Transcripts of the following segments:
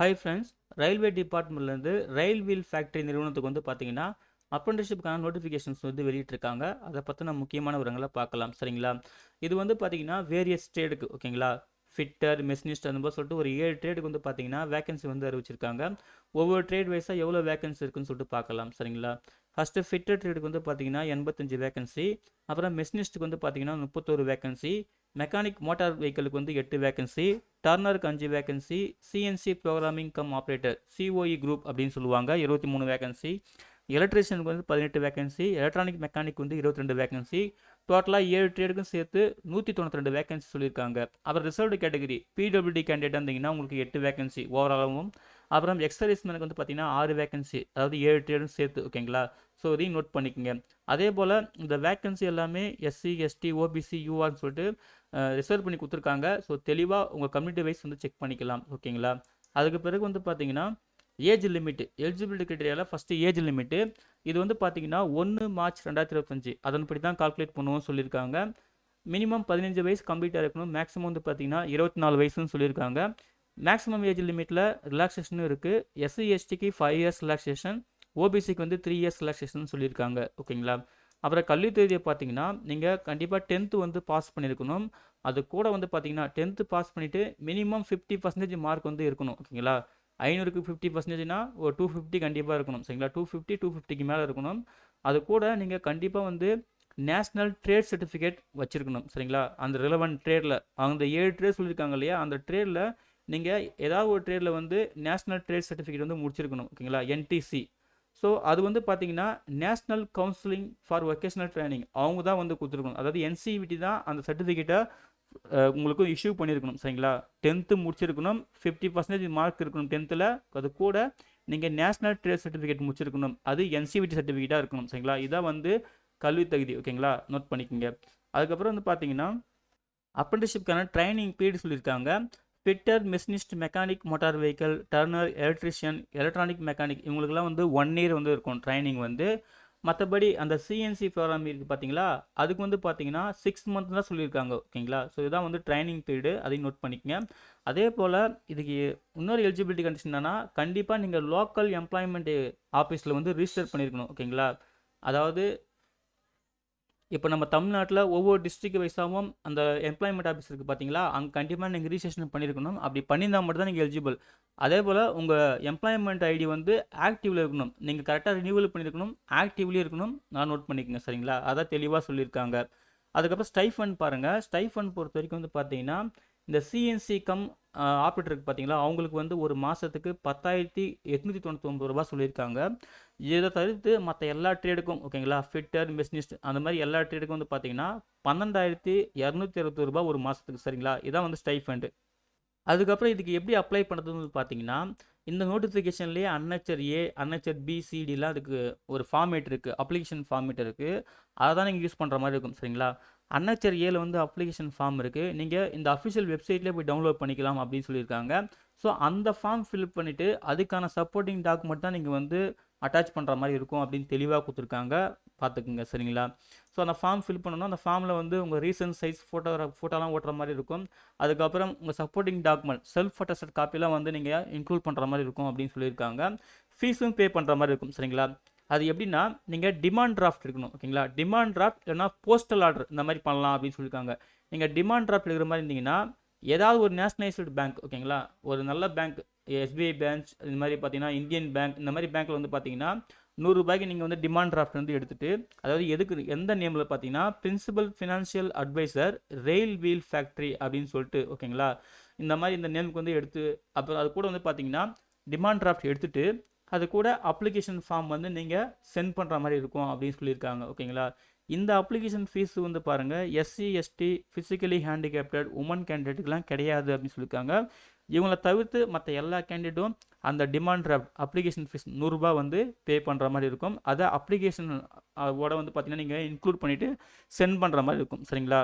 Hi friends. Railway டிபார்ட்மெண்ட்லேருந்து ரயில் wheel factory நிறுவனத்துக்கு வந்து பார்த்தீங்கன்னா அப்ரெண்டிஸ்ஷிப்கான நோட்டிஃபிகேஷன்ஸ் வந்து வெளியிட்டிருக்காங்க. அதை பற்றின முக்கியமான விவரங்களை பார்க்கலாம். சரிங்களா? இது வந்து பார்த்தீங்கன்னா வேரியஸ் ட்ரேடுக்கு ஓகேங்களா, ஃபிட்டர், மெஷினிஸ்ட் அந்த மாதிரி சொல்லிட்டு ஒரு 7 ட்ரேடுக்கு வந்து பார்த்தீங்கன்னா வேகன்சி வந்து அறிவிச்சிருக்காங்க. ஒவ்வொரு ட்ரேட் வைஸாக எவ்வளோ வேகன்சி இருக்குன்னு சொல்லிட்டு பார்க்கலாம். சரிங்களா? ஃபஸ்ட்டு ஃபிட்டர் ட்ரேடுக்கு வந்து பார்த்தீங்கன்னா 85 வேகன்சி, அப்புறம் மெஷினிஸ்ட்டுக்கு வந்து பார்த்தீங்கன்னா 31 வேகன்சி, மெக்கானிக் மோட்டார் வெஹிக்கிளுக்கு வந்து 8 வேகன்சி, டர்னருக்கு 5 vacancy, CNC programming cum operator COE group அப்படின்னு சொல்லுவாங்க 23 வேகன்சி, எலக்ட்ரிஷியனுக்கு வந்து 18 வேகன்சி, எலக்ட்ரானிக் மெக்கானிக் வந்து 22 வேகன்சி, டோட்டலாக 7 ட்ரேடுக்கும் சேர்த்து 192 வேகன்சி சொல்லியிருக்காங்க. அப்புறம் ரிசர்வ்டு கேட்டகரி பிடபிள்யூடி கேண்டிடேட் இருந்தீங்கன்னா உங்களுக்கு 8 வேகன்சி ஓவராலாகவும், அப்புறம் எக்ஸர்வீஸ்மேனுக்கு வந்து பார்த்தீங்கன்னா 6 வேகன்சி, அதாவது 7 ட்ரேடும் சேர்த்து ஓகேங்களா. ஸோ இதையும் நோட் பண்ணிக்கோங்க. அதே போல் இந்த வேகன்சி எல்லாமே எஸ்சி, எஸ்டி, ஓபிசி, யூஆர்னு சொல்லிட்டு ரிசர்வ் பண்ணி கொடுத்துருக்காங்க. ஸோ தெளிவாக உங்கள் கம்யூனிட்டி வைஸ் வந்து செக் பண்ணிக்கலாம் ஓகேங்களா. அதுக்கு பிறகு வந்து பார்த்தீங்கன்னா ஏஜ் லிமிட்டு, எலிஜிபிலிட்டி கிரைட்டீரியாவில் ஃபஸ்ட்டு ஏஜ் லிமிட்டு. இது வந்து பார்த்தீங்கன்னா 1 மார்ச் 2025 அதன்படி தான் கால்குலேட் பண்ணுவோம்னு சொல்லியிருக்காங்க. மினிமம் 15 வயசு கம்ப்ளீட்டாக இருக்கணும். மேக்ஸிமம் வந்து பார்த்தீங்கன்னா 24 வயசுன்னு சொல்லியிருக்காங்க. மேக்ஸிமம் ஏஜ் லிமிட்டில் ரிலாக்ஸேஷனும் இருக்குது. எஸ்சி எஸ்டிக்கு 5 இயர்ஸ் ரிலாக்ஸேஷன், ஓபிசிக்கு வந்து 3 இயர்ஸ் ரிலாக்ஸேஷன் சொல்லியிருக்காங்க ஓகேங்களா. அப்புறம் கல்வி தேதியை பார்த்தீங்கன்னா நீங்கள் கண்டிப்பாக 10th வந்து பாஸ் பண்ணியிருக்கணும். அது கூட வந்து பார்த்தீங்கன்னா 10th பாஸ் பண்ணிவிட்டு மினிமம் 50% மார்க் வந்து இருக்கணும் ஓகேங்களா. 500க்கு 50%னா ஒரு 250 கண்டிப்பாக இருக்கணும் சரிங்களா. 250 250க்கு மேலே இருக்கணும். அது கூட நீங்கள் கண்டிப்பாக வந்து நேஷ்னல் ட்ரேட் சர்டிஃபிகேட் வச்சுருக்கணும் சரிங்களா. அந்த ரிலவெண்ட் ட்ரேடில் அந்த 7 ட்ரேட் சொல்லியிருக்காங்க இல்லையா, அந்த ட்ரேடில் நீங்கள் ஏதாவது ஒரு ட்ரேடில் வந்து நேஷ்னல் ட்ரேட் சர்டிஃபிகேட் வந்து முடிச்சிருக்கணும் ஓகேங்களா, என்டிசி. ஸோ அது வந்து பார்த்தீங்கன்னா national counselling for vocational training அவங்க தான் வந்து கொடுத்துருக்கணும். அதாவது என்சிவிடி தான் அந்த சர்டிஃபிகேட்டை உங்களுக்கு இஷ்யூ பண்ணியிருக்கணும் சரிங்களா. 10th முடிச்சிருக்கணும், 50% மார்க் இருக்கணும் 10th. அது கூட நீங்கள் நேஷ்னல் ட்ரேட் சர்டிஃபிகேட் முடிச்சிருக்கணும், அது என்சிவிடி சர்டிஃபிகேட்டாக இருக்கணும் சரிங்களா. இதான் வந்து கல்வி தகுதி ஓகேங்களா, நோட் பண்ணிக்கோங்க. அதுக்கப்புறம் வந்து பார்த்தீங்கன்னா அப்ரெண்டிஸ்ஷிப்கான ட்ரைனிங் பீரியட் சொல்லியிருக்காங்க. Fitter, machinist, mechanic motor vehicle, turner, electrician, electronic mechanic இவங்களுக்குலாம் வந்து 1 இயர் வந்து இருக்கும் ட்ரைனிங் வந்து. மற்றபடி அந்த சிஎன்சி ப்ரோக்ராம் இருக்குது பார்த்தீங்களா, அதுக்கு வந்து பார்த்தீங்கன்னா 6 மந்த் தான் சொல்லியிருக்காங்க ஓகேங்களா. ஸோ இதுதான் வந்து ட்ரைனிங் பீரியடு, அதையும் நோட் பண்ணிக்கங்க. அதே போல் இதுக்கு இன்னொரு எலிஜிபிலிட்டி கண்டிஷன் என்னன்னா, கண்டிப்பாக நீங்கள் லோக்கல் எம்ப்ளாய்மெண்ட் ஆஃபீஸில் வந்து ரிஜிஸ்டர் பண்ணியிருக்கணும் ஓகேங்களா. அதாவது இப்போ நம்ம தமிழ்நாட்டில் ஒவ்வொரு டிஸ்ட்ரிக்ட் வைஸாகவும் அந்த எம்ப்ளாய்மெண்ட் ஆஃபீஸ் இருக்குது பார்த்தீங்களா, அங்கே கண்டிப்பாக நீங்கள் ரிஜிஸ்ட்ரேஷன் பண்ணியிருக்கணும். அப்படி பண்ணியிருந்தால் மட்டும் தான் நீங்கள் எலிஜிபிள். அதே போல் உங்கள் எம்ப்ளாய்மெண்ட் ஐடி வந்து ஆக்டிவில் இருக்கணும். நீங்கள் கரெக்டாக ரினியூவல் பண்ணியிருக்கணும், ஆக்டிவ்லேயும் இருக்கணும். நான் நோட் பண்ணிக்கோங்க சரிங்களா. அதான் தெளிவாக சொல்லியிருக்காங்க. அதுக்கப்புறம் ஸ்டைஃபண்ட் பாருங்கள். ஸ்டைஃபண்ட் பொறுத்த வரைக்கும் வந்து பார்த்தீங்கன்னா இந்த சிஎன்சி கம் ஆப்ரேட்டருக்கு பார்த்தீங்களா, அவங்களுக்கு வந்து ஒரு மாதத்துக்கு 10,899 ரூபா சொல்லியிருக்காங்க. இதை தவிர்த்து மற்ற எல்லா ட்ரேடுக்கும் ஓகேங்களா, ஃபிட்டர், மெஷினிஸ்ட் அந்த மாதிரி எல்லா ட்ரேடுக்கும் வந்து பார்த்தீங்கன்னா 12,261 ரூபா ஒரு மாதத்துக்கு சரிங்களா. இதான் வந்து ஸ்டைஃபண்டு. அதுக்கப்புறம் இதுக்கு எப்படி அப்ளை பண்ணுறதுன்னு பார்த்தீங்கன்னா, இந்த நோட்டிஃபிகேஷன்லேயே அன்னச்சர் ஏ, அன்னச்சர் பி, சிடிலாம் அதுக்கு ஒரு ஃபார்மேட் இருக்குது, அப்ளிகேஷன் ஃபார்மேட் இருக்குது. அதை தான் நீங்கள் யூஸ் பண்ணுற மாதிரி இருக்கும் சரிங்களா. அன்னச்சர் ஏல வந்து அப்ளிகேஷன் ஃபார்ம் இருக்குது, நீங்கள் இந்த அஃபிஷியல் வெப்சைட்லேயே போய் டவுன்லோட் பண்ணிக்கலாம் அப்படின்னு சொல்லியிருக்காங்க. ஸோ அந்த ஃபார்ம் ஃபில்அப் பண்ணிவிட்டு அதுக்கான சப்போர்ட்டிங் டாக்குமெண்ட் தான் நீங்கள் வந்து அட்டாச் பண்ணுற மாதிரி இருக்கும் அப்படின்னு தெளிவாக கொடுத்துருக்காங்க, பார்த்துக்குங்க சரிங்களா. ஸோ அந்த ஃபார்ம் ஃபில் பண்ணணும். அந்த ஃபார்மில் வந்து உங்கள் ரீசன்ட் சைஸ் ஃபோட்டோலாம் ஓட்டுற மாதிரி இருக்கும். அதுக்கப்புறம் உங்கள் சப்போர்ட்டிங் டாக்குமெண்ட் செல்ஃப் அட்டஸ்டட் காப்பிலாம் வந்து நீங்கள் இன்க்ளூட் பண்ணுற மாதிரி இருக்கும் அப்படின்னு சொல்லியிருக்காங்க. ஃபீஸும் பே பண்ணுற மாதிரி இருக்கும் சரிங்களா. அது எப்படின்னா நீங்கள் டிமாண்ட் டிராஃப்ட் இருக்கணும் ஓகேங்களா. டிமாண்ட் டிராஃப்ட் இல்லைனா போஸ்டல் ஆர்டர் இந்த மாதிரி பண்ணலாம் அப்படின்னு சொல்லியிருக்காங்க. நீங்கள் டிமாண்ட் டிராஃப்ட் எடுக்கிற மாதிரி இருந்தீங்கன்னா ஏதாவது ஒரு நேஷனலைஸ்டு பேங்க் ஓகேங்களா, ஒரு நல்ல பேங்க், எஸ்பிஐ பேங்க் இந்த மாதிரி பார்த்தீங்கன்னா இந்தியன் பேங்க் இந்த மாதிரி பேங்க்கில் வந்து பார்த்தீங்கன்னா 100 ரூபாய்க்கு நீங்கள் வந்து டிமாண்ட் டிராஃப்ட் வந்து எடுத்துகிட்டு, அதாவது எதுக்கு எந்த நேமில் பார்த்தீங்கன்னா principal financial advisor rail wheel factory அப்படின்னு சொல்லிட்டு ஓகேங்களா, இந்த மாதிரி இந்த நேமுக்கு வந்து எடுத்து, அப்புறம் அது கூட வந்து பார்த்தீங்கன்னா டிமாண்ட் டிராஃப்ட் எடுத்துகிட்டு அது கூட அப்ளிகேஷன் ஃபார்ம் வந்து நீங்கள் சென்ட் பண்ணுற மாதிரி இருக்கும் அப்படின்னு சொல்லியிருக்காங்க ஓகேங்களா. இந்த அப்ளிகேஷன் ஃபீஸ் வந்து பாருங்கள் SC, ST, physically handicapped woman கேண்டிடேட்டுக்கெலாம் கிடையாது அப்படின்னு சொல்லியிருக்காங்க. இவங்களை தவிர்த்து மற்ற எல்லா கேண்டிடேட்டும் அந்த டிமாண்ட் டிராஃப்ட் அப்ளிகேஷன் ஃபீஸ் 100 ரூபா வந்து பே பண்ணுற மாதிரி இருக்கும். அதை அப்ளிகேஷன் ஓட வந்து பார்த்தீங்கன்னா நீங்கள் இன்க்ளூட் பண்ணிவிட்டு சென்ட் பண்ணுற மாதிரி இருக்கும் சரிங்களா.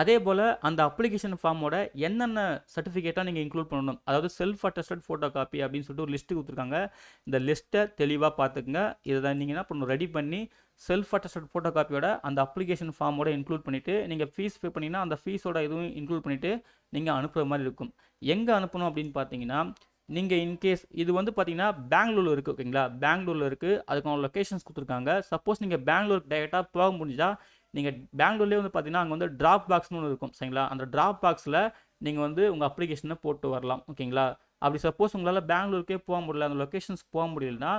அதே போல் அந்த அப்ளிகேஷன் ஃபார்மோட என்னென்ன சர்டிஃபிகேட்டாக நீங்கள் இன்க்ளூட் பண்ணணும், அதாவது செல்ஃப் அட்டஸ்டட் ஃபோட்டோ காப்பி அப்படின்னு சொல்லிட்டு ஒரு லிஸ்ட்டு கொடுத்துருக்காங்க. இந்த லிஸ்ட்டை தெளிவாக பார்த்துக்குங்க. இதை நீங்கள் என்ன பண்ணணும், ரெடி பண்ணி செல்ஃப் அட்டஸ்டட் ஃபோட்டோ காப்பியோட அந்த அப்ளிகேஷன் ஃபார்மோட இன்க்ளூட் பண்ணிவிட்டு நீங்கள் ஃபீஸ் பே பண்ணிங்கன்னா அந்த ஃபீஸோட இதுவும் இன்க்ளூட் பண்ணிவிட்டு நீங்கள் அனுப்புகிற மாதிரி இருக்கும். எங்கே அனுப்பணும் அப்படின்னு பார்த்தீங்கன்னா நீங்கள் இன்கேஸ் இது வந்து பார்த்தீங்கன்னா பெங்களூரில் இருக்குது ஓகேங்களா, பெங்களூரில் இருக்குது, அதுக்கான லொக்கேஷன்ஸ் கொடுத்துருக்காங்க. சப்போஸ் நீங்கள் பெங்களூருக்கு டைரெக்டாக போக முடிஞ்சா நீங்கள் பெங்களூர்லேயே வந்து பார்த்தீங்கன்னா அங்கே வந்து ட்ராப் பாக்ஸ்னு ஒன்று இருக்கும் சரிங்களா, அந்த ட்ராப் பாக்ஸில் நீங்கள் வந்து உங்கள் அப்ளிகேஷனை போட்டு வரலாம் ஓகேங்களா. அப்படி சப்போஸ் உங்களால் பெங்களூருக்கே போக முடியல, அந்த லொக்கேஷன்ஸ்க்கு போக முடியலன்னா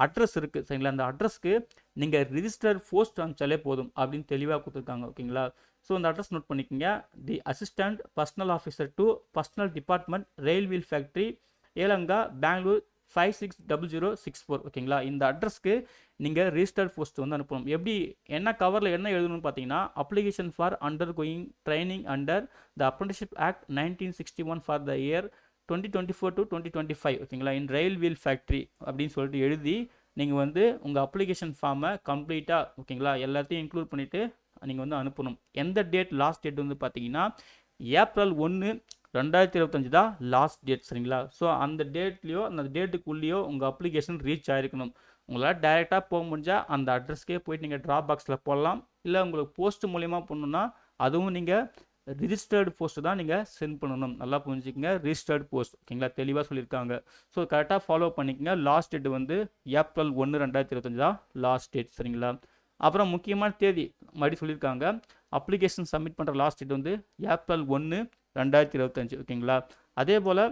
அட்ரஸ் இருக்குது சரிங்களா, அந்த அட்ரஸ்க்கு நீங்கள் ரிஜிஸ்டர் போஸ்ட் அனுப்பிச்சாலே போதும் அப்படின்னு தெளிவாக கொடுத்துருக்காங்க ஓகேங்களா. ஸோ அந்த அட்ரஸ் நோட் பண்ணிக்கோங்க. The assistant personnel officer to personnel department rail wheel factory Yelahanka Bangalore 560064 ஓகேங்களா. இந்த அட்ரஸ்க்கு நீங்கள் ரிஜிஸ்டர்ட் போஸ்ட் வந்து அனுப்பணும். எப்படி என்ன கவரில் என்ன எழுதணும்னு பார்த்தீங்கன்னா application for under going training under the apprenticeship act 1961 for the year 2024 to 2025 ஓகேங்களா இன் ரயில் வீல் ஃபேக்ட்ரி அப்படின்னு சொல்லிட்டு எழுதி நீங்கள் வந்து உங்கள் அப்ளிகேஷன் ஃபார்மை கம்ப்ளீட்டாக ஓகேங்களா எல்லாத்தையும் இன்க்ளூட் பண்ணிவிட்டு நீங்கள் வந்து அனுப்பணும். எந்த டேட் லாஸ்ட் டேட் வந்து பார்த்தீங்கன்னா ஏப்ரல் 1 2025 தான் லாஸ்ட் டேட் சரிங்களா. ஸோ அந்த டேட்லேயோ அந்த டேட்டுக்குள்ளேயோ உங்கள் அப்ளிகேஷன் ரீச் ஆகிருக்கணும். உங்களால் டைரெக்டாக போக முடிஞ்சால் அந்த அட்ரஸ்க்கே போயிட்டு நீங்கள் ட்ராப் பாக்ஸில் போடலாம். இல்லை உங்களுக்கு போஸ்ட் மூலிமா பண்ணணுன்னா அதுவும் நீங்கள் ரிஜிஸ்டர்டு போஸ்ட்டு தான் நீங்கள் சென்ட் பண்ணணும். நல்லா புரிஞ்சுக்கங்க, ரிஜிஸ்டர்டு போஸ்ட் ஓகேங்களா, தெளிவாக சொல்லியிருக்காங்க. ஸோ கரெக்டாக ஃபாலோ பண்ணிக்கங்க. லாஸ்ட் டேட் வந்து ஏப்ரல் 1 2025 தான் லாஸ்ட் டேட் சரிங்களா. அப்புறம் முக்கியமான தேதி மறுபடியும் சொல்லியிருக்காங்க, அப்ளிகேஷன் சப்மிட் பண்ணுற லாஸ்ட் டேட் வந்து ஏப்ரல் 1 2025 ஓகேங்களா. அதே போல்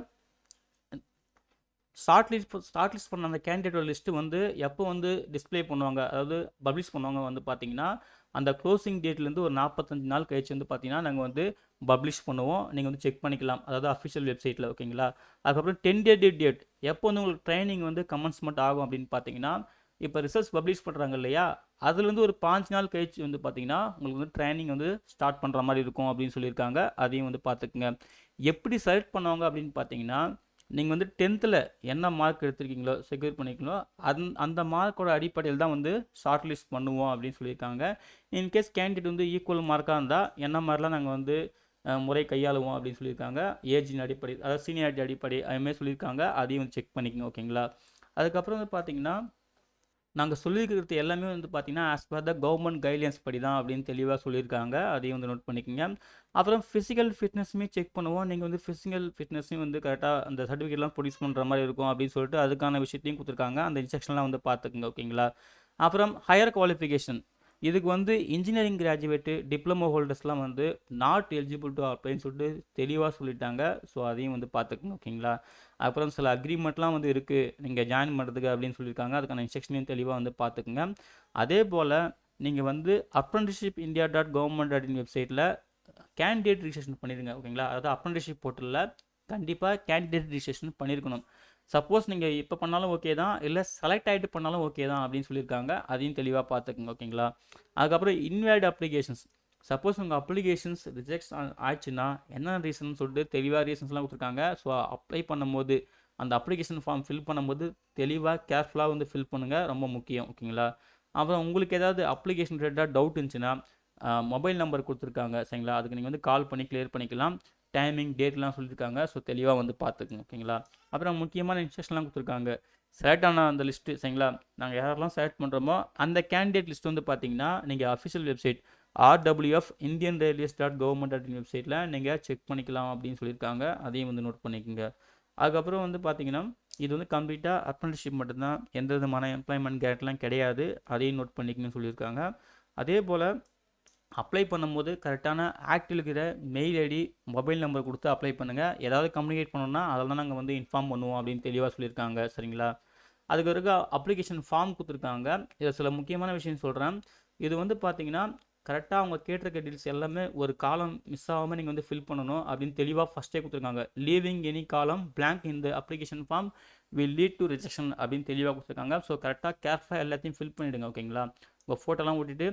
ஷார்ட் லிஸ்ட் பண்ண அந்த கேண்டிடேட்டோட லிஸ்ட்டு வந்து எப்போ வந்து டிஸ்பிளே பண்ணுவாங்க, அதாவது பப்ளிஷ் பண்ணுவாங்க வந்து பார்த்தீங்கன்னா அந்த க்ளோசிங் டேட்லேருந்து ஒரு 45 நாள் கழிச்சு வந்து பார்த்தீங்கன்னா நாங்கள் வந்து பப்ளிஷ் பண்ணுவோம். நீங்கள் வந்து செக் பண்ணிக்கலாம், அதாவது அஃபிஷியல் வெப்சைட்டில் ஓகேங்களா. அதுக்கப்புறம் 10 டேட் எப்போ வந்து உங்களுக்கு ட்ரைனிங் வந்து கமென்ஸ்மெண்ட் ஆகும் அப்படின்னு பார்த்தீங்கன்னா இப்போ ரிசல்ட்ஸ் பப்ளிஷ் பண்ணுறாங்க இல்லையா, அதுலேருந்து ஒரு 5 நாள் கழிச்சு வந்து பார்த்தீங்கன்னா உங்களுக்கு வந்து ட்ரைனிங் வந்து ஸ்டார்ட் பண்ணுற மாதிரி இருக்கும் அப்படின்னு சொல்லியிருக்காங்க. அதையும் வந்து பார்த்துக்குங்க. எப்படி செலக்ட் பண்ணுவாங்க அப்படின்னு பார்த்தீங்கன்னா நீங்கள் வந்து 10th என்ன மார்க் எடுத்திருக்கீங்களோ செக்யூர் பண்ணிக்கணும், அந்த மார்க்கோட அடிப்படையில் தான் வந்து ஷார்ட் லிஸ்ட் பண்ணுவோம் அப்படின்னு சொல்லியிருக்காங்க. இன்கேஸ் கேண்டிடேட் வந்து ஈக்குவல் மார்க்காக இருந்தால் என்ன மாதிரிலாம் நாங்கள் வந்து முறை கையாளுவோம் அப்படின்னு சொல்லியிருக்காங்க. ஏஜின் அடிப்படை, அதாவது சீனியாரிட்டி அடிப்படை அதுமாதிரி சொல்லியிருக்காங்க. அதையும் வந்து செக் பண்ணிக்கோங்க ஓகேங்களா. அதுக்கப்புறம் வந்து பார்த்தீங்கன்னா நாங்கள் சொல்லியிருக்கிறது எல்லாமே வந்து பார்த்தீங்கன்னா as per the government guidelines படி தான் அப்படின்னு தெளிவாக சொல்லியிருக்காங்க. அதையும் வந்து நோட் பண்ணிக்கோங்க. அப்புறம் ஃபிசிக்கல் ஃபிட்னஸுமே செக் பண்ணுவோம். நீங்கள் வந்து ஃபிசிக்கல் ஃபிட்னஸையும் வந்து கரெக்டாக அந்த சர்டிஃபிகேட்லாம் ப்ரொடியூஸ் பண்ணுற மாதிரி இருக்கும் அப்படின்னு சொல்லிட்டு அதுக்கான விஷயத்தையும் கொடுத்துருக்காங்க. அந்த இன்ஸ்ட்ரக்ஷன்லாம் வந்து பார்த்துக்குங்க ஓகேங்களா. அப்புறம் ஹையர் குவாலிஃபிகேஷன், இதுக்கு வந்து இன்ஜினியரிங் கிராஜுவேட்டு டிப்ளமோ ஹோல்டர்ஸ்லாம் வந்து நாட் எலிஜிபிள் டு அப்ளைன்னு சொல்லிட்டு தெளிவாக சொல்லிட்டாங்க. ஸோ அதையும் வந்து பார்த்துக்குங்க ஓகேங்களா. அப்புறம் சில அக்ரிமெண்ட்லாம் வந்து இருக்குது நீங்கள் ஜாயின் பண்ணுறதுக்கு அப்படின்னு சொல்லியிருக்காங்க. அதுக்கான இன்ஸ்ட்ரக்ஷனையும் தெளிவாக வந்து பார்த்துக்குங்க. அதே போல் நீங்கள் வந்து apprenticeship india.government.in வெப்சைட்டில் கேண்டிடேட் ரிஜிஸ்ட்ரேஷன் பண்ணிடுங்க ஓகேங்களா. அதாவது அப்ரண்டிஸ்ஷிப் போர்ட்டலில் கண்டிப்பாக கேண்டிடேட் ரிஜிஸ்ட்ரேஷன் பண்ணியிருக்கணும். சப்போஸ் நீங்கள் இப்போ பண்ணாலும் ஓகே தான், இல்லை செலக்ட் ஆகிட்டு பண்ணாலும் ஓகே தான் அப்படின்னு சொல்லியிருக்காங்க. அதையும் தெளிவாக பார்த்துக்குங்க ஓகேங்களா. அதுக்கப்புறம் இன்வேலிட் அப்ளிகேஷன்ஸ், சப்போஸ் உங்கள் அப்ளிகேஷன்ஸ் ரிஜெக்ட் ஆச்சுன்னா என்ன ரீசன் சொல்லிட்டு தெளிவாக ரீசன்ஸ்லாம் கொடுத்துருக்காங்க. ஸோ அப்ளை பண்ணும்போது அந்த அப்ளிகேஷன் ஃபார்ம் ஃபில் பண்ணும்போது தெளிவாக கேர்ஃபுல்லாக வந்து ஃபில் பண்ணுங்கள், ரொம்ப முக்கியம் ஓகேங்களா. அப்புறம் உங்களுக்கு ஏதாவது அப்ளிகேஷன் ரிலேட்டடாக டவுட் இருந்துச்சுன்னா மொபைல் நம்பர் கொடுத்துருக்காங்க சரிங்களா, அதுக்கு நீங்கள் வந்து கால் பண்ணி கிளியர் பண்ணிக்கலாம். டைமிங் டேட்லாம் சொல்லியிருக்காங்க. ஸோ தெளிவாக வந்து பார்த்துக்குங்க ஓகேங்களா. அப்புறம் முக்கியமான இன்ஸ்ட்ரக்ஷன்லாம் கொடுத்துருக்காங்க. செலக்ட் ஆன அந்த லிஸ்ட்டு சரிங்களா, நாங்கள் யாரெல்லாம் செலக்ட் பண்ணுறோமோ அந்த கேண்டிடேட் லிஸ்ட் வந்து பார்த்தீங்கன்னா நீங்கள் அஃபிஷியல் வெப்சைட் RWF indianrailways.government.in வெப்சைட்டில் நீங்கள் செக் பண்ணிக்கலாம் அப்படின்னு சொல்லியிருக்காங்க. அதையும் வந்து நோட் பண்ணிக்கோங்க. அதுக்கப்புறம் வந்து பார்த்தீங்கன்னா இது வந்து கம்ப்ளீட்டாக அப்ரண்டிஸ்ஷிப் மட்டும்தான், எந்த விதமான எம்ப்ளாய்மெண்ட் கேரண்ட்லாம் கிடையாது. அதையும் நோட் பண்ணிக்கணும்னு சொல்லியிருக்காங்க. அதே போல் அப்ளை பண்ணும்போது கரெக்டான ஆக்டில் இருக்கிற மெயில் ஐடி மொபைல் நம்பர் கொடுத்து அப்ளை பண்ணுங்கள். ஏதாவது கம்யூனிகேட் பண்ணணும்னா அதெல்லாம் நாங்கள் வந்து இன்ஃபார்ம் பண்ணுவோம் அப்படின்னு தெளிவாக சொல்லியிருக்காங்க சரிங்களா. அதுக்கு இருக்க அப்ளிகேஷன் ஃபார்ம் கொடுத்துருக்காங்க. இதில் சில முக்கியமான விஷயம் சொல்கிறேன். இது வந்து பார்த்தீங்கன்னா கரெக்டாக அவங்க கேட்டிருக்க டீல்ஸ் எல்லாமே ஒரு காலம் மிஸ் ஆகாமல் நீங்கள் வந்து ஃபில் பண்ணணும் அப்படின்னு தெளிவாக ஃபஸ்ட்டே கொடுத்துருக்காங்க. லீவிங் எனி காலம் பிளாங்க் இந்த application form will lead to rejection அப்படின்னு தெளிவாக கொடுத்துருக்காங்க. ஸோ கரெக்டாக கேர்ஃபுல்லாக எல்லாத்தையும் ஃபில் பண்ணிவிடுங்க ஓகேங்களா. உங்கள் ஃபோட்டோலாம் விட்டுட்டு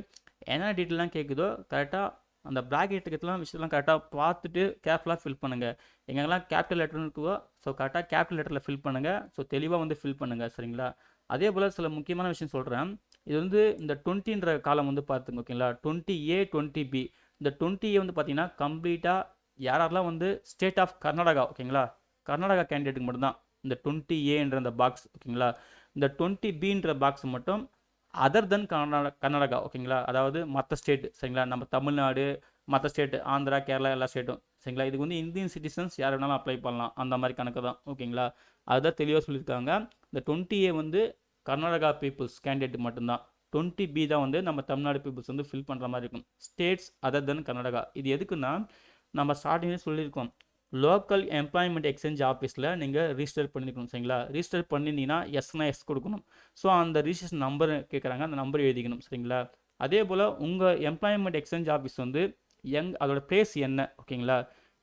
என்ன டீட்டெயிலாம் கேட்குதோ கரெக்டாக அந்த ப்ராக்கெட்டுக்கெல்லாம் விஷயத்தெல்லாம் கரெக்டாக பார்த்துட்டு கேர்ஃபுல்லாக ஃபில் பண்ணுங்கள். எங்கெல்லாம் கேபிட்டல் லெட்டர் இருக்குதோ ஸோ கரெக்டாக கேபிட்டல் லெட்டரில் ஃபில் பண்ணுங்கள். ஸோ தெளிவாக வந்து ஃபில் பண்ணுங்கள் சரிங்களா. அதே போல் சில முக்கியமான விஷயம் சொல்கிறேன். இது வந்து இந்த 20ன்ற காலம் வந்து பார்த்துங்க ஓகேங்களா. 20A 20B, இந்த 20A வந்து பார்த்தீங்கன்னா கம்ப்ளீட்டாக யாரெல்லாம் வந்து ஸ்டேட் ஆஃப் கர்நாடகா ஓகேங்களா, கர்நாடகா கேண்டிடேட்டுக்கு மட்டும்தான் இந்த 20Aன்ற அந்த பாக்ஸ் ஓகேங்களா. இந்த 20Bன்ற பாக்ஸ் மட்டும் அதர் தென் கர்நாடகா ஓகேங்களா, அதாவது மற்ற ஸ்டேட் சரிங்களா, நம்ம தமிழ்நாடு மற்ற ஸ்டேட்டு ஆந்திரா கேரளா எல்லா ஸ்டேட்டும் சரிங்களா. இதுக்கு வந்து இந்தியன் சிட்டிசன்ஸ் யார் வேணாலும் அப்ளை பண்ணலாம், அந்த மாதிரி கணக்கு தான் ஓகேங்களா. அதுதான் தெளிவாக சொல்லியிருக்காங்க. இந்த 20A வந்து கர்நாடகா பீப்புள்ஸ் கேண்டிடேட் மட்டும்தான். 20B தான் வந்து நம்ம தமிழ்நாடு பீப்புள்ஸ் வந்து ஃபில் பண்ணுற மாதிரி இருக்கும். ஸ்டேட்ஸ் அதர் தென் கர்நாடகா. இது எதுக்குன்னா நம்ம ஸ்டார்டிங்லேயே சொல்லியிருக்கோம், லோக்கல் எம்ப்ளாய்மெண்ட் எக்ஸ்சேஞ்ச் ஆஃபீஸில் நீங்கள் ரிஜிஸ்டர் பண்ணிக்கணும். சரிங்களா? ரிஜிஸ்டர் பண்ணியிருந்தீங்கன்னா எஸ்னா எஸ் கொடுக்கணும். ஸோ அந்த ரிஜிஸ்ட்ரேஷன் நம்பர் கேட்குறாங்க, அந்த நம்பர் எழுதிக்கணும். சரிங்களா? அதே போல் உங்கள் எம்ப்ளாய்மெண்ட் எக்ஸ்சேஞ்ச் ஆஃபீஸ் வந்து அதோட பிளேஸ் என்ன, ஓகேங்களா?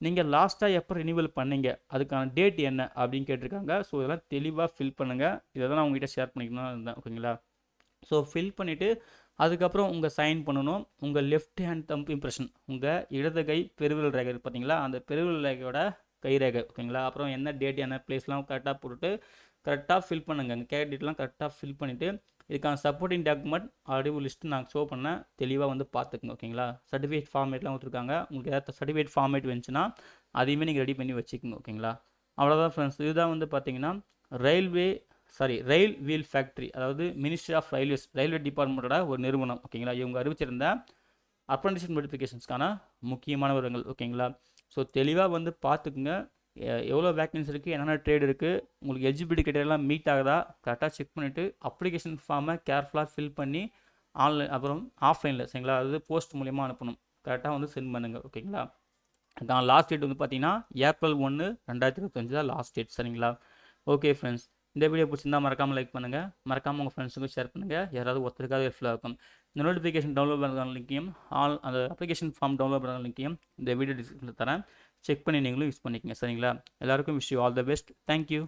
நீங்கள் லாஸ்ட்டாக எப்போ ரினியூவல் பண்ணீங்க, அதுக்கான டேட் என்ன அப்படின்னு கேட்டிருக்காங்க. ஸோ இதெல்லாம் தெளிவாக ஃபில் பண்ணுங்கள். இதை தான் நான் உங்ககிட்ட ஷேர் பண்ணிக்கணும்னு இருந்தேன். ஓகேங்களா? ஸோ ஃபில் பண்ணிவிட்டு அதுக்கப்புறம் உங்கள் சைன் பண்ணணும். உங்கள் லெஃப்ட் ஹேண்ட் தம்ப் இம்ப்ரெஷன், உங்கள் இடது கை பெருவிரல் ரேகை பார்த்தீங்களா, அந்த பெருவிரல் ரேகையோட கை ரேகை, ஓகேங்களா? அப்புறம் என்ன டேட் என்ன பிளேஸ்லாம் கரெக்டாக போட்டுட்டு கரெக்டாக ஃபில் பண்ணுங்கள். கேண்டிடேட்லாம் கரெக்டாக ஃபில் பண்ணிவிட்டு இதுக்கான சப்போர்ட்டிங் டாக்குமெண்ட் ஆல்ரெடி ஒரு லிஸ்ட்டு நான் ஷோ பண்ணேன், தெளிவாக வந்து பார்த்துக்குங்க. ஓகேங்களா? சர்டிஃபிகேட் ஃபார்மேட்லாம் கொடுத்துருக்காங்க. உங்களுக்கு ஏதாவது சர்டிஃபிகேட் ஃபார்மேட் வந்துச்சுன்னா அதையுமே நீங்கள் ரெடி பண்ணி வச்சுக்கோங்க. ஓகேங்களா? அவ்வளோதான் ஃப்ரெண்ட்ஸ். இதுதான் வந்து பார்த்தீங்கன்னா ரயில் வீல் ஃபேக்ட்ரி, அதாவது மினிஸ்ட்ரி ஆஃப் ரயில்வே டிபார்ட்மெண்ட்டோட ஒரு நிறுவனம். ஓகேங்களா? இவங்க அறிவிச்சிருந்த அப்ரண்டிஸ்ஷிப் நோட்டிஃபிகேஷன்ஸ்க்கான முக்கியமான விவரங்கள். ஓகேங்களா? ஸோ தெளிவாக வந்து பார்த்துக்குங்க. எவ்வளோ வேக்கன்சி இருக்குது, என்னென்ன ட்ரேட் இருக்குது, உங்களுக்கு எலிஜிபிலிட்டி கிட்டெல்லாம் மீட் ஆகுதா கரெக்டாக செக் பண்ணிவிட்டு அப்ளிகேஷன் ஃபார்மை கேர்ஃபுல்லாக ஃபில் பண்ணி ஆன்லைன் அப்புறம் ஆஃப்லைனில், சரிங்களா, அதாவது போஸ்ட் மூலிமா அனுப்பணும். கரெக்டாக வந்து சென்ட் பண்ணுங்கள். ஓகேங்களா? அதான் லாஸ்ட் டேட் வந்து பார்த்தீங்கன்னா April 1, 2025 தான் லாஸ்ட் டேட். சரிங்களா? ஓகே ஃப்ரெண்ட்ஸ், இந்த வீடியோ பிடிச்சிருந்தா மறக்காமல் லைக் பண்ணுங்கள், மறக்காமல் உங்கள் ஃப்ரெண்ட்ஸுக்கும் ஷேர் பண்ணுங்கள். யாராவது ஒருத்தருக்காவது ஹெல்ப்ஃபுல்லாக இருக்கும். இந்த நோட்டிஃபிகேஷன் டவுன்லோட் பண்ணுற லிங்க்கையும் அந்த அப்ளிகேஷன் ஃபார்ம் டவுன்லோட் பண்ணுற லிங்க்கையும் இந்த வீடியோ டிஸ்கிரிப்ஷனில் தரேன். செக் பண்ணி நீங்களும் யூஸ் பண்ணிக்கங்க. சரிங்களா? எல்லாருக்கும் wish you all the best. Thank you.